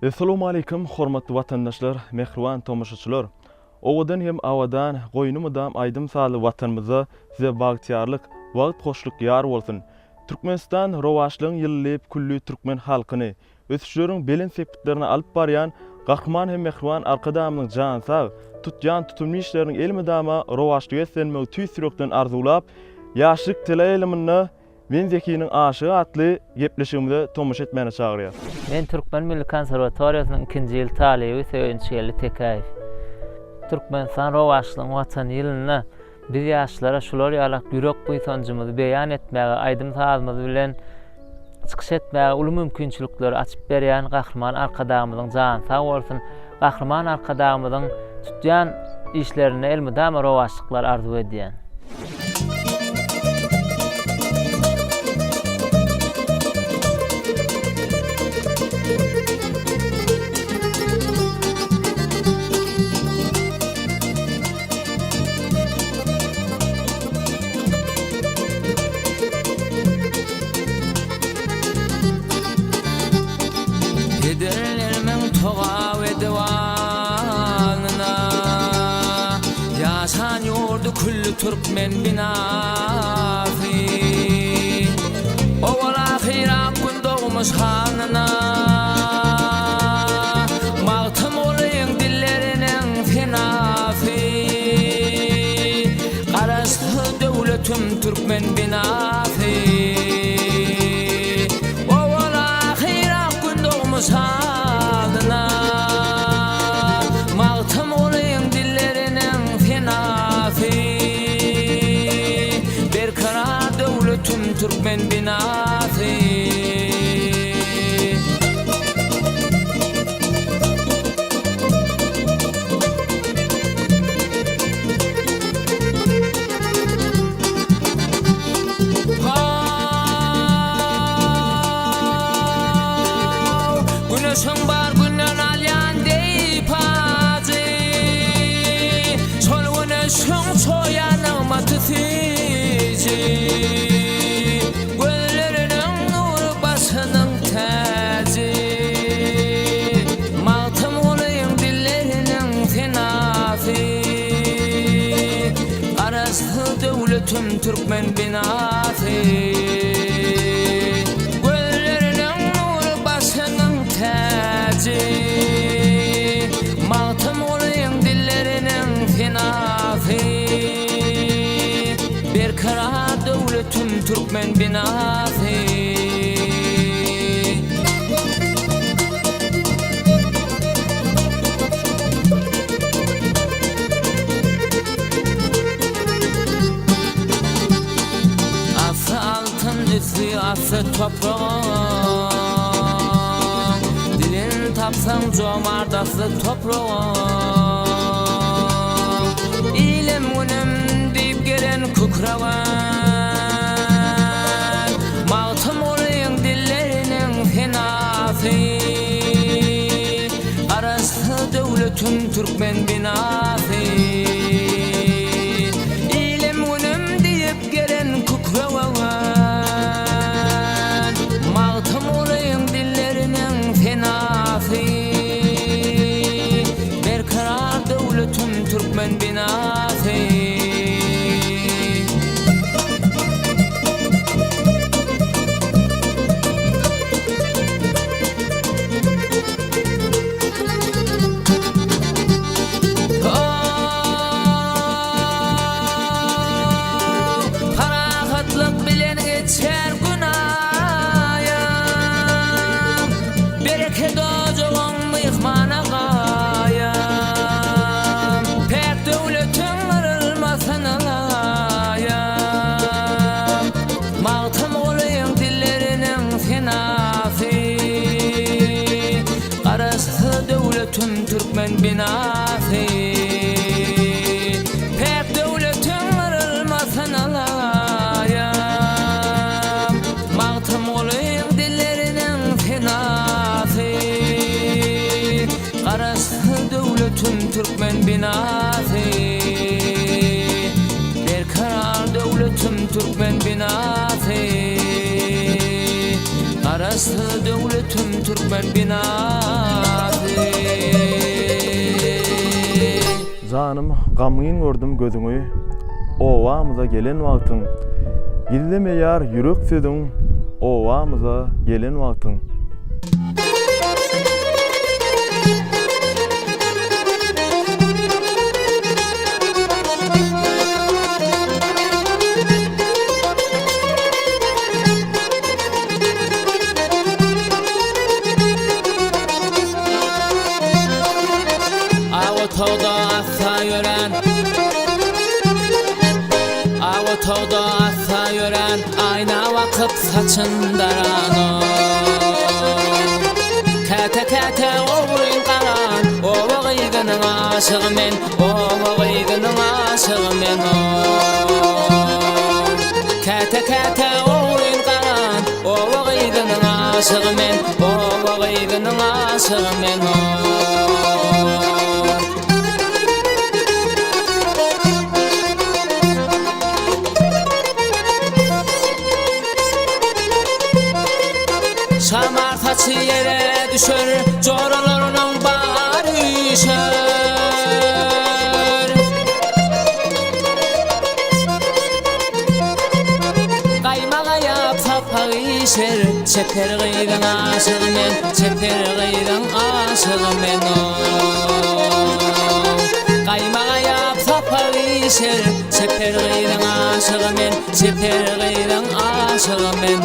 Assalamu alaykum hormatly watandaşlar, mehriban tomoşaçylar. Owadan hem awadan, goýnumydam aýdym saly watanymyza size bagtyarlyk, wagt hoşluk ýar bolsun. Türkmenistan rowaşlygyň ýyllyp küllü türkmen halkyny, ösüşleriň belen sepetlerini alyp barýan gahryman hem mehriban arkadamyň jan sag, tutjan tutumly işleriň elmedama rowaşlyga senmek tüýsürekden arzulap, ýaşlyk teleýelimiňi Men Zekiyň aşygy atly gepleşigimde tomuş etmeni çagyrýar. Men Türkmen Milli Konserwatoriýasynyň 2-nji ýyl talebi Söýünçeli Tekaýew. Türkmenistan rowaşlygyň watan ýylyna biz ýaşlara şular ýalak ýürek buýsanjymyzy beýan etmäge, aýdym sazmyzy bilen çykyş etmäge uly mümkinçilikleri açyp berýän gahryman arkadamyzyň jan sag bolsun. Gahryman arkadamyzyň tutýan işlerini elmedama rowaşlyklar arzu edýän. Giderlermen toğa ve divanına yaşan yurdu küllü Türkmen binafi ovala hirak gün doğmuş hanına mağtım olayın dillerinin finafi karastı devletim Türkmen binafi Sadına mağtım olayın dillerinin finafi berkarar devletim Türkmen binafi Güneşin bar günden alyan deypazi Sol güneşin çoyanıma tüfici Göllerinin nur basının tazi Mağtım olayın dillerinin finafi Arastı devletim Türkmen binafi Mağtım olayın dillerinin finafi berkarar devletim Türkmen binafi Afı altın üstü afı toprağım Tapsam cömertası toprağım İlim günüm deyip gelen kukravan Mağtım olayın dillerinin finafi Arastı devletim Türkmen binafi İlim günüm deyip gelen kukravan Mağtım olayın dillerinin finafi berkarar devletim Türkmen binafi Parahatlık bilen geçer günayım bereket ocağın mihmana gayım pek devletin kırılmasına layım Mağtım olayın dillerinin finafi Karası devletim Türkmen binafi pek devletin kırılmasına layım Mağtım olayın dillerinin finafi Karası devletim Türkmen binafi berkarar devletim Türkmen binafi Karası devletim Türkmen binafi canım, gamyň gördüm gözüňi. Owamyza gelen wagtyň. Gillemeýär ýürek sözüň, owamyza gelen wagtyň. Tawda asa yören Awa tawda asa yören Ayna wakıp saçın daran Kete kete oğrun qaran Owa gıygynyň aşygy men Owa gıygynyň aşygy men Kete kete oğrun qaran Owa gıygynyň aşygy men Owa gıygynyň aşygy men Şamar saçı yere düşer, coralarının bari işer. Kaymağa yapsa pağı işer, çeper gıydan aşığı men, çeper gıydan aşığı men Kaymağa yapsa pağı işer, çeper gıydan aşığı men, çeper gıydan aşığı men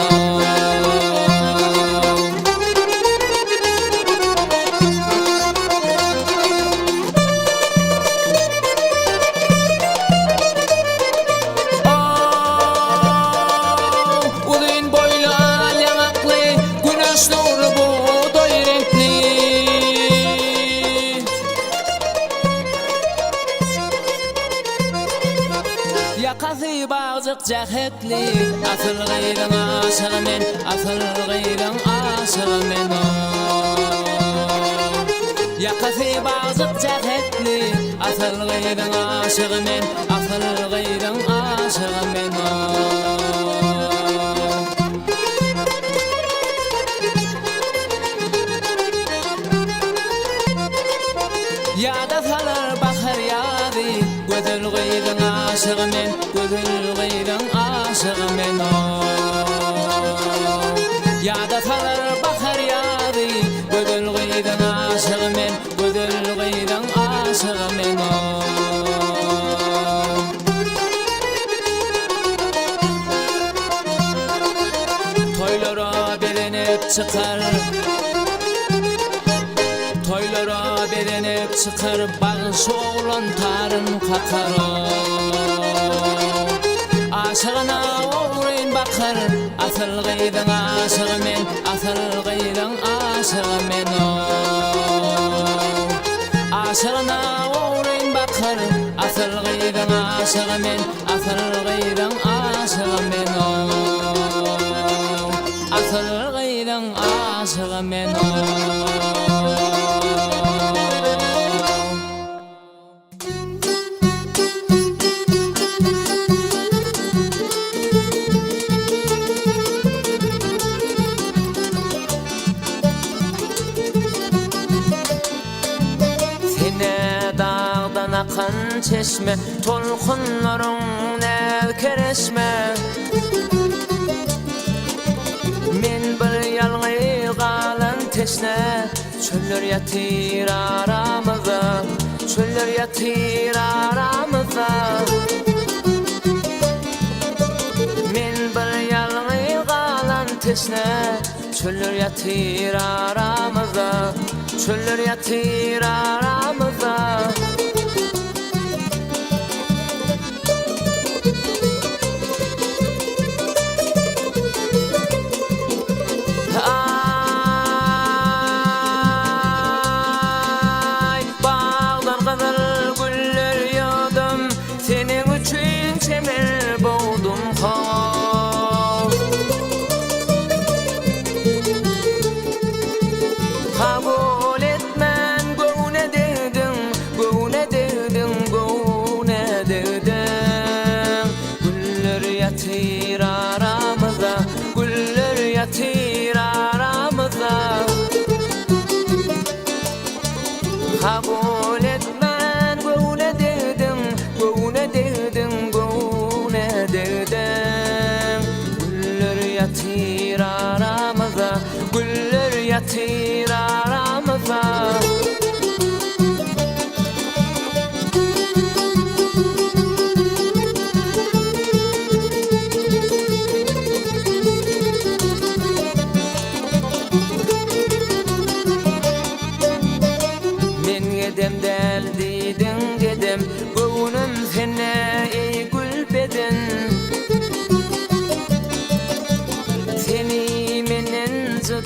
Yakası bağcık cahekli Asıl gıydan aşığı men Asıl gıydan aşığı men Yakası bağcık cahekli Asıl gıydan aşığı men Asıl gıydan aşığı men Yada salar bahar yadi Gözül gıydan aşığı men Gözül gıydan aşığı men Yada salar bahar yadi Gözül gıydan aşığı men Gözül gıydan aşığı men Toylara belenip çıkar Toylara belenip çıkar Bağış oğlan tarın kakar Aşığına oğrun bakar Asıl gıydan aşığı men Asıl gıydan aşığı men Aşığına oğrun bakar Asıl gıydan aşığı men Asıl gıydan aşığı men Asıl gıydan aşığı men Akan çeşme tolkunların nevkereşme Men bir yalgı galan teşne Çöller yatir aramıza Çöller yatir aramıza Men bir yalgı galan teşne Çöller yatir aramıza Çöller yatir aramıza Kabul etmen göğüne dedin Göğüne dedin, göğüne dedin Güller yatır aramıza Güller yatır aramıza Kabul etmen göğüne dedin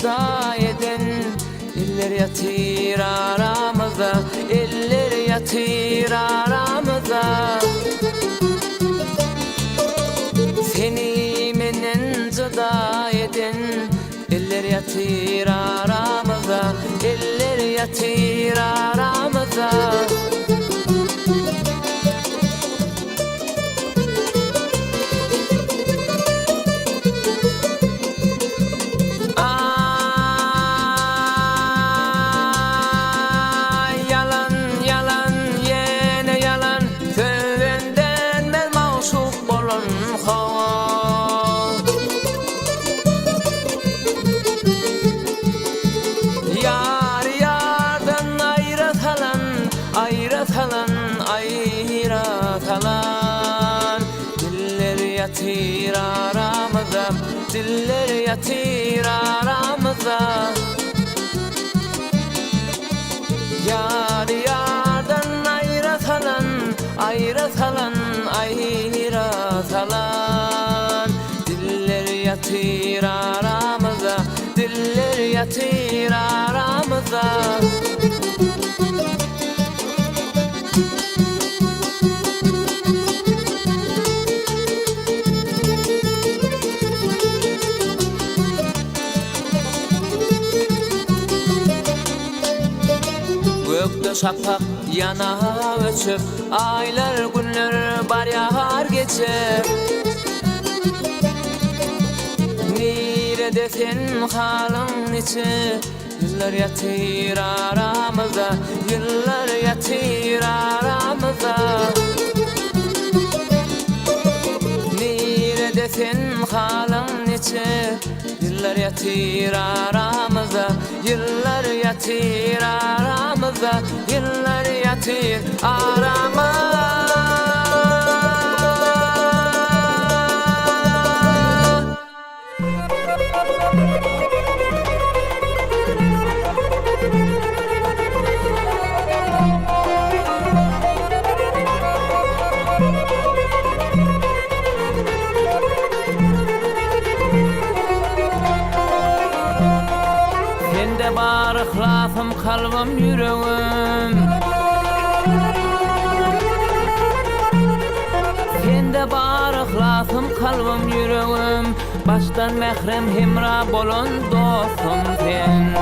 cüda eden eller yatır aramızda, eller yatır aramızda. Seni menden cüda eden eller yatır aramızda, eller yatır aramızda. Yatır aramızda, diller yatır aramızda. Yar yardan ayratalan, ayratalan, ayratalan. Diller yatır aramızda, diller yatır aramızda. Gökte şafak yana öçüp, aylar günler bar yağar geçip. Nirede sen halın içi, yıllar yatır aramızda, yıllar yatır aramızda. Nirede sen halın içi, yıllar yatır aramızda, yıllar yatır aramızda, yıllar yatır aramızda. Sende bar ıhlasım, kalbim, yüreğim. Sende bar ıhlasım, kalbim, yüreğim. Baştan mehrem hemra bolon dostum sen.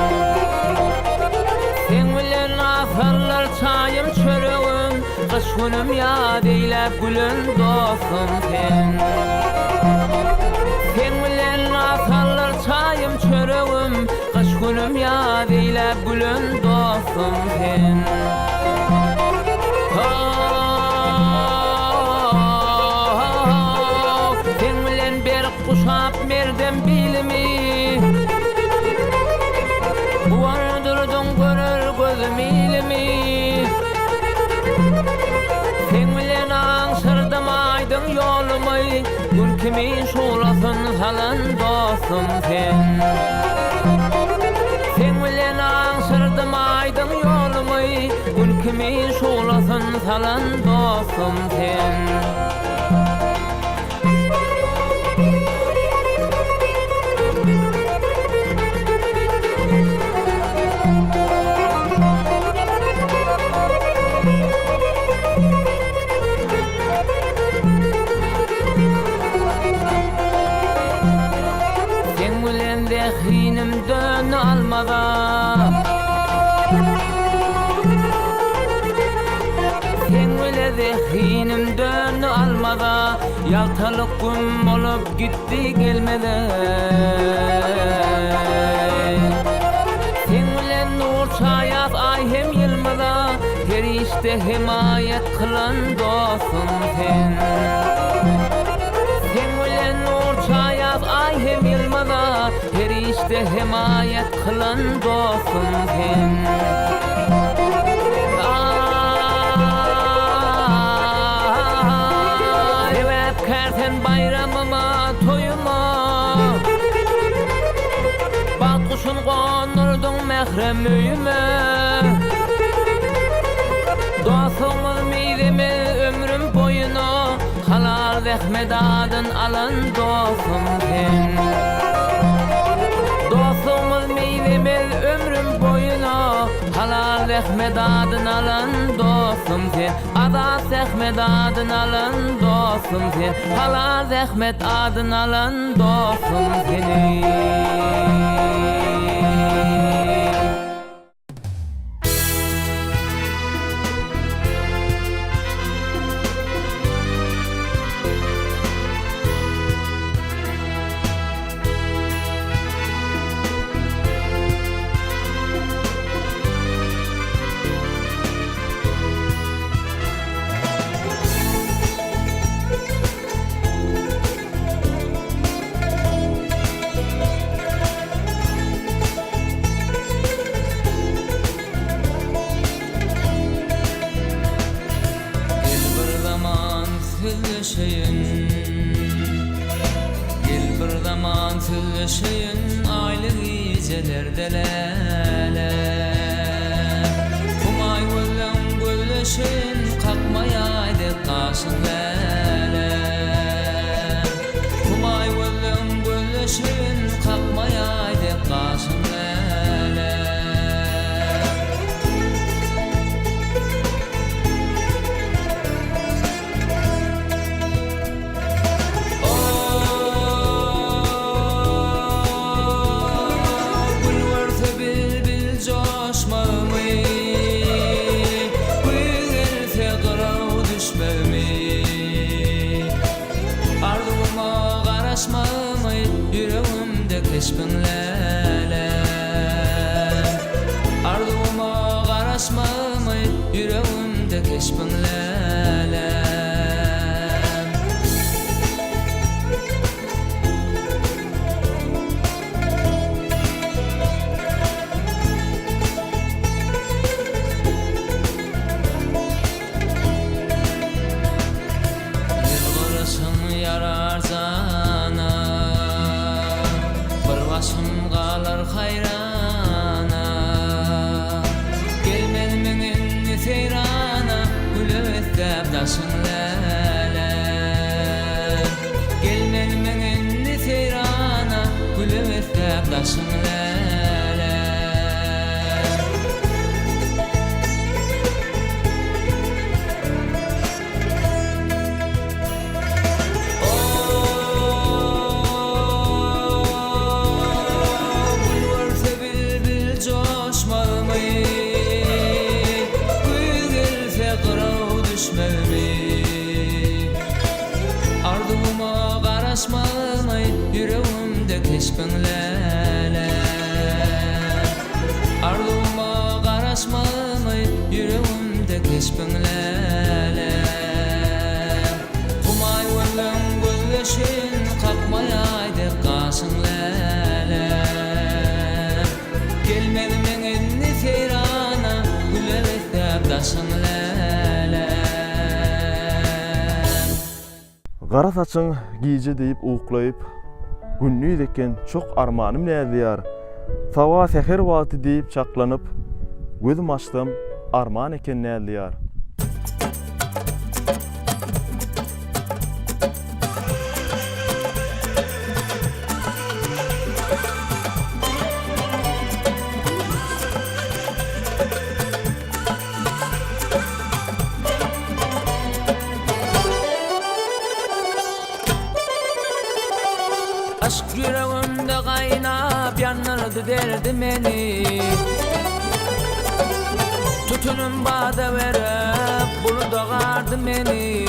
Sen bilen asarlar çayım, çöreğim. Kış günüm yad eylep gülün dostum sen. Sen bilen asarlar çayım, çöreğim. Kış günüm yad eylep gülün dostum sen. Sen bilen bir kuşap merdem bilimi. Vardırdın görür gözüm ilimi. Sen bilen angsırdım aydın yolumu. Gün kimin şulasın salan dostum sen. Sen bilen angsırdım aydın yolumu. Gün kimin şulasın salan dostum sen. Sen bilen de hinimden almada, sen bilen de hinimden almada. Yaltalık gün olup gitti gelmeden. Sen bilen nur çayat ay hem yılmada, her işte himayet kılan dostum sen. Sen bilen nur çayat ay hem yılmada, her işte himayet kılan dostum sen. Sebep kerten bayramıma, toyuma. Bak kuşun konurdun mehrem üyüme. Dostumuz midemi ömrüm boyunu, halal zahmet adın alan dostum sen. Dostumuz meylemiz ömrüm boyuna halal Ahmet adın alan dostum sen Azat Ahmet adın alan dostum sen halal Ahmet adın alan dostum seni Gel bir zaman söyleşeyin aylık iyicelerdelele Kumay oğlum gölleşeyin kalkmayaydı kaşın lele Kumay oğlum gölleşeyin kalkmayaydı kaşın lele Keşbin lele Arduma qarasmamı yüreğimde keşbin lele Yılgırısın yarar zana Başım qalar hayrana Gelmen menin seyrana Gülüvestep daşın lele Gelmen menin seyrana Gülüvestep daşın lele Arduma qarasmamay yüreğimde keşbin lele Arduma qarasmamay yüreğimde keşbin lele Kumay oğlum gölleşin kalkmayaydı kaşın lele Gelmedi menin seyrana gülüvestep daşın lele Gara saçın giyce deyip uğuklayıp Günnüy deken çok armanım nädiyar Sawa seher wagty deyip çaklanıp Gözüm açtım arman eken nädiyar Aşk yüreğimde kaynap yanırdı derdi beni Tutunum bada verip bulu doğardı beni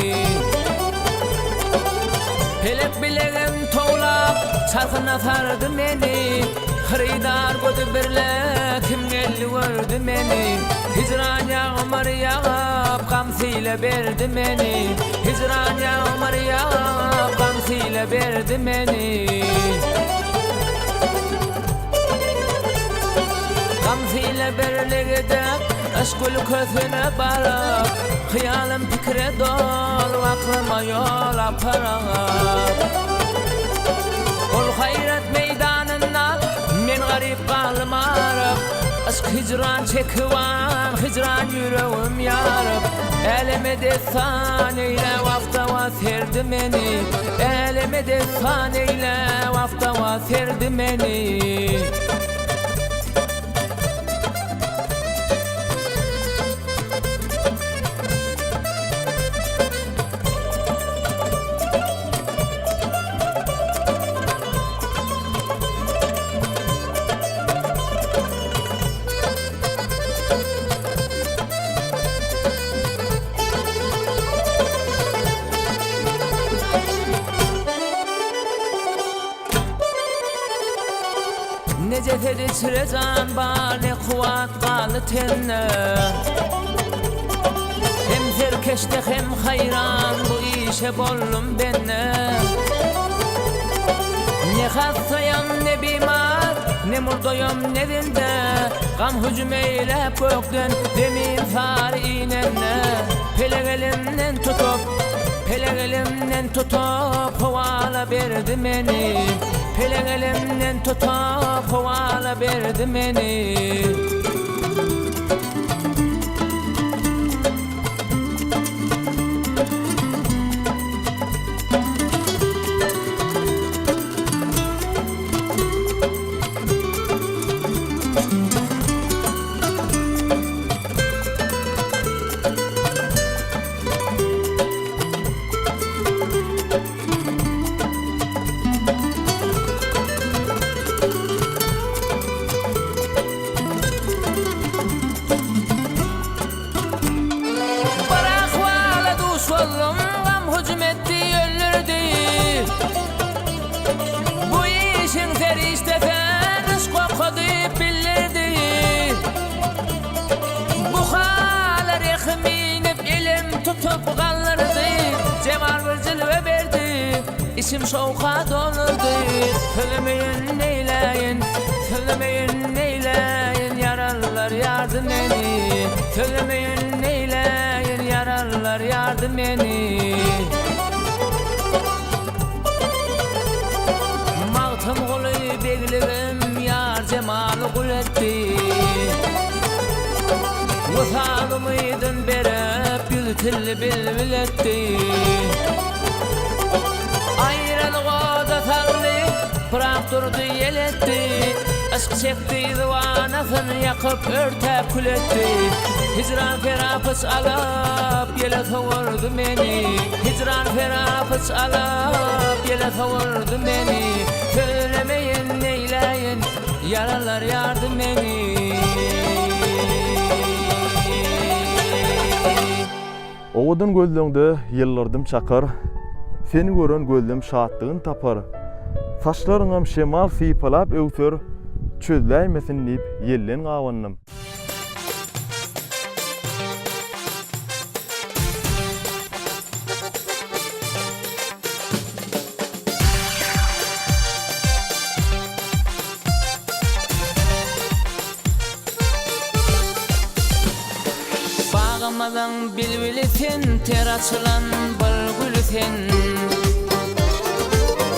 Pelek bileğim toğlap çarkına sardı beni Hıridar kodu birle kim geldi gördü beni Hicran yağmur yağıp kamsiyle verdi beni Hicran yağmur yağıp kamsiyle verdi beni Kamsiyle berligide aşkul közüne barıp Hıyalim fikre dol aklıma yol aparıp Ol hayret meydanından men garip kalmarıp Aşk hicran çekivan hicran yüreğim yarıp Elime destan eyle vaftava serdi beni Elime destan eyle vaftava serdi beni Neceferi çırezan bale kuvat qalı tenne Hem serkeşte hem hayran bu işe bollum benne Ne hastayam ne bimar ne murdoyam ne dinde Gam hücum eylep gökden demin far inenne Pelegelimden tutup kovala berdi beni Pelegelimden tutup kovala berdi beni Bu işin feriştesen ışko deyip bilirdi Bu halar ekminip elim tutup kallırdı Cemal bir cilve verdi İçim şovka dolurdu Söylemeyin neyleyin Söylemeyin neyleyin Yaralılar yardım beni Söylemeyin neyleyin Yaralılar yardım beni Mağtım kolu beglirim yar cemalı kul etti Vısalımıydın berep gültilli bilbil etti Ayralı koda sallı bırak durdu yel etti Aşk çekti divanasını yakıp örtep kul etti Hicran ferapıç alıp yele savurdu beni Hicran ferapıç alıp yele savurdu beni Söylemeyin neyleyin yaralar yardım beni Oğudun gözlüğünde yıllardım çakar Seni gören gözlüm şahatlığın tapar Saçlarınam şemal sıypalap öwsür çözläýmesin diýip yellen gawannym Bağamadan bilbilisin ter açılan bülbülüsin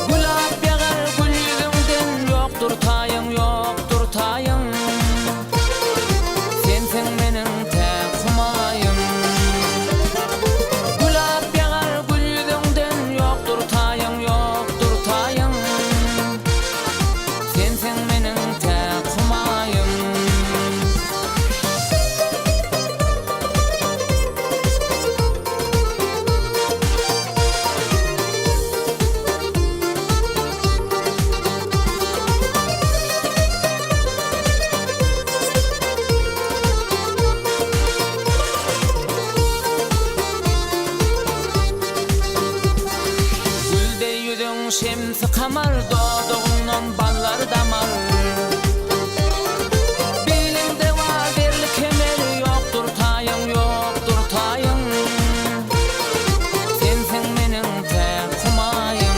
Gulap yagar gül yüzünden yoktur tayın yoktur tayın Sensin menin tek humayım Gulap yagar gül yüzünden yoktur tayın yoktur tayın Sensin menin tek humayım Şemsi kamar doğduğundan balları damar Bilinde var derli kemer yoktur tayın yoktur tayın Sensin menin tek humayım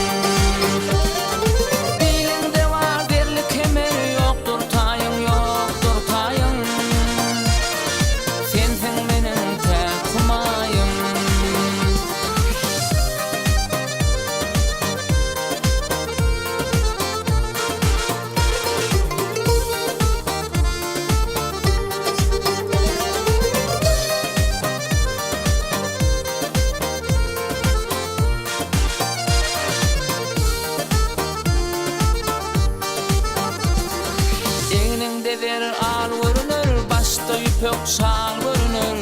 Bilinde var derli kemer yoktur tayın yoktur tayın Sensin menin tek humayım Verir al vurunur, başta yüpök şal vurunur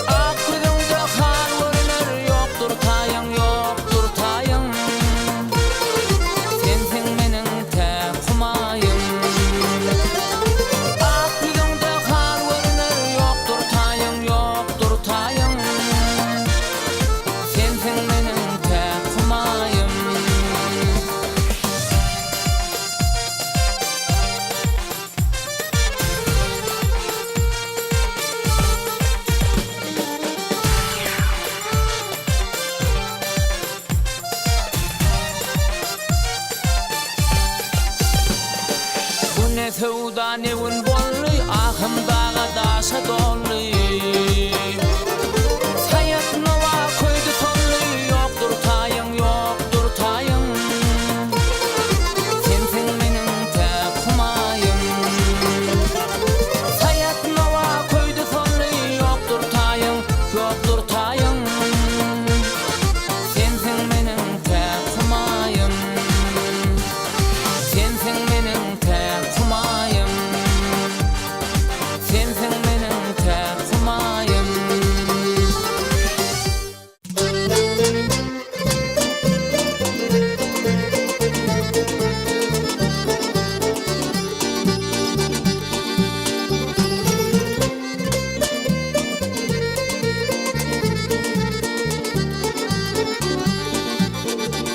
Ak gülünde hal vurunur, yoktur tayın, yoktur tayın Sensin menin tek humayım Ak gülünde hal vurunur, yoktur tayın, yoktur tayın Sensin menin tek humayım ne sevda ne gün bolly ahım dağa daşa dolly sayat nova koydu sonly yoktur tayın yoktur tayın sensin menin tek humayım sayat nova koydu sonly yoktur tayın sensin menin tek humayım sensin menin tek humayım sensin menin tek humayım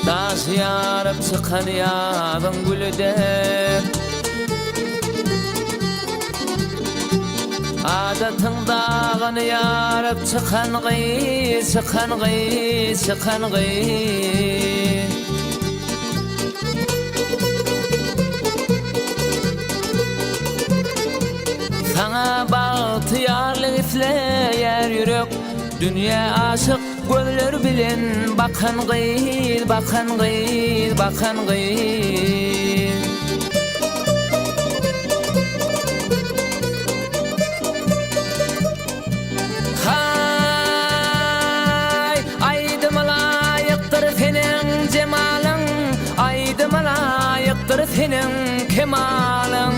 Daş yarıp çıkan yağın gülüdür Adatın dağını yarıp çıkan gıy Sana bağıtı yarlı ifleyer yürek Dünya aşık gözler bilen bakan gıyl Hay aydım layıktır senin cemalın Aydım layıktır senin kemalın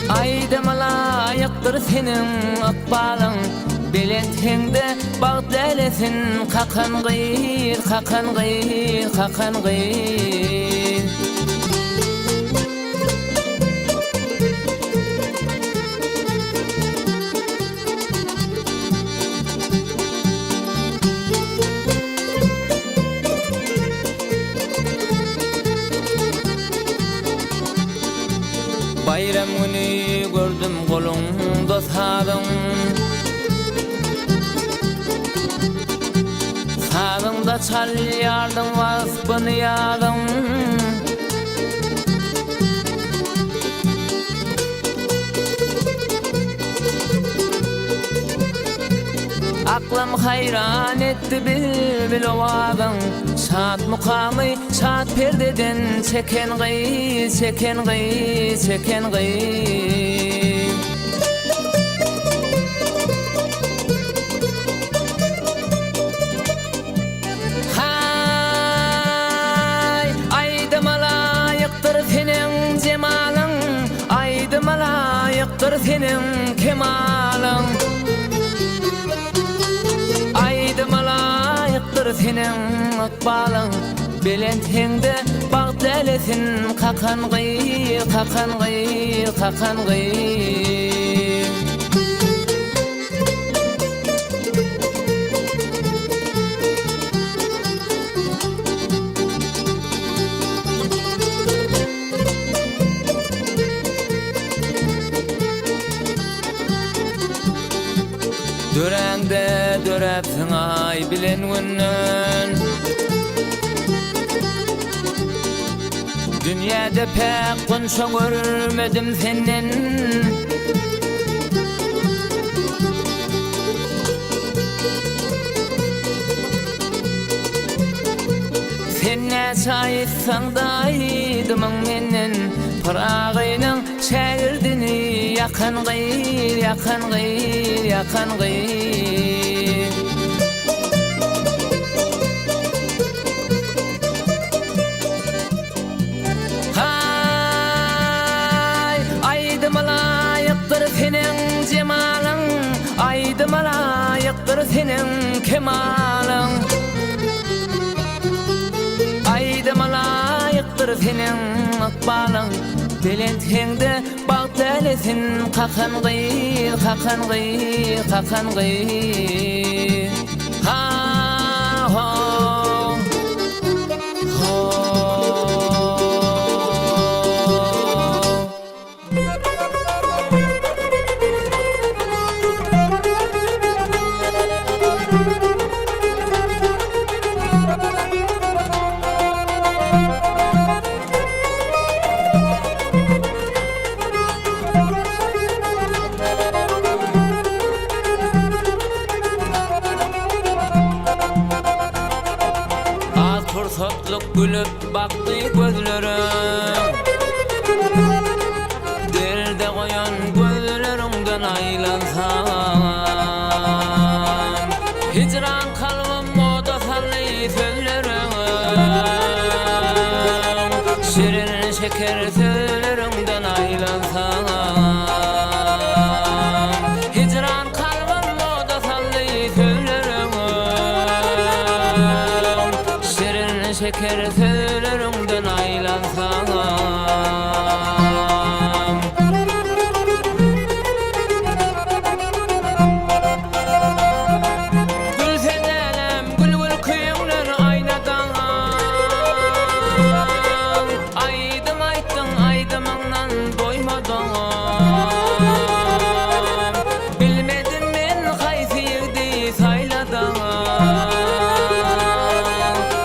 Aydım layıktır senin akbalın Bilentinde bağ delesin kakan gıyl Bayram günü gördüm kolunda sağdım Sağımda çal yardım vasbını yardım Aklım hayran etti bil ovadın Saat mukamı saat perdeden çeken gıy Hay aydım layıktır senin cemalın Aydım layıktır senin kemalın Aydım layıktır senin akbalın Bilentinde bağ delesin kakan gıyl Dörende dörepsin ay bilen günnün Dünyada pek kunşa görmedim senin Sen ne çayıtsan daydımın menen Parağıyla şehirdini yakan gıyl Hay aydım layıktır senin cemalın Aydım layıktır senin kemalın Aydım layıktır senin akbalın Bilentinde bağ delesin kakan gıyl Ha ho fursatluk gülüp baktı gözlerim. Derde koyan gözlerimden aylansam, hicran kalbim moda sallı sözlerim. Şirin şeker sözlerimden aylansam, hicran kalbim moda sallı sözlerim. Şirin şeker sözlerimden aylansam,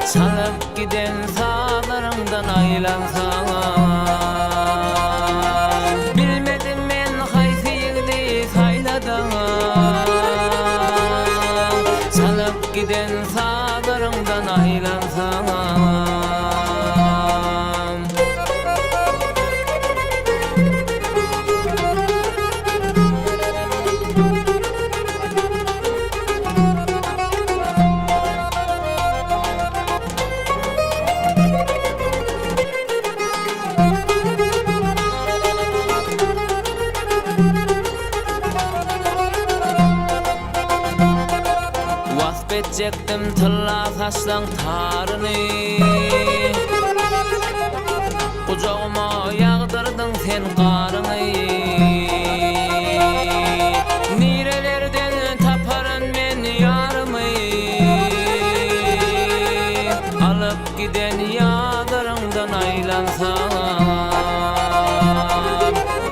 salıp giden sağlarımdan aylansam, bilmedim men haysi yigdi sayladım. Salıp giden sağlarımdan aylansam, Çektim tılla saçlan tarını, kucağıma yağdırdın sen karını. Nirelerden taparın men yarımı, alıp giden yağlarından aylansam.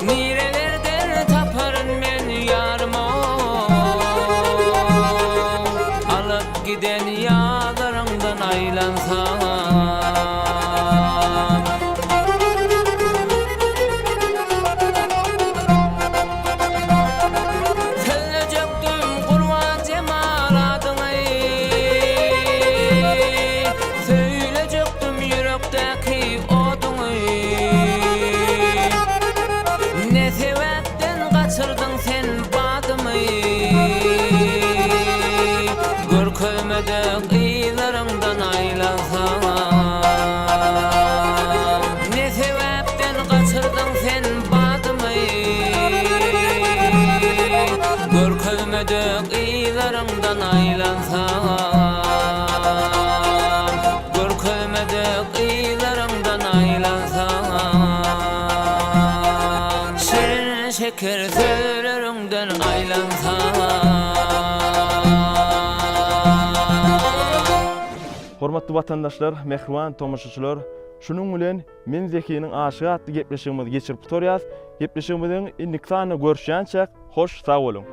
Nirelerden taparın men yarımı, giden yağlarından aylansam. Söyleyecektim kurban cemal adını, söyleyecektim yürekteki odunu. Ne sebepten kaçırdın sen badımı, görkölmedek iyilerimden aylansam. Ne sebepten kaçırdın sen badımı, görkölmedek iyilerimden aylansam. Görkölmedek iyilerimden aylansam. Şirin şeker sözlerimden aylansam. Hormatly watandaşlar, mehriban tomaşaçylar, şunun bilen men Zekiyň aşygy atly gepleşigimizi geçirip torýas. Gepleşigimiziň indiki sanyna görüşýänçek hoş sag bolun.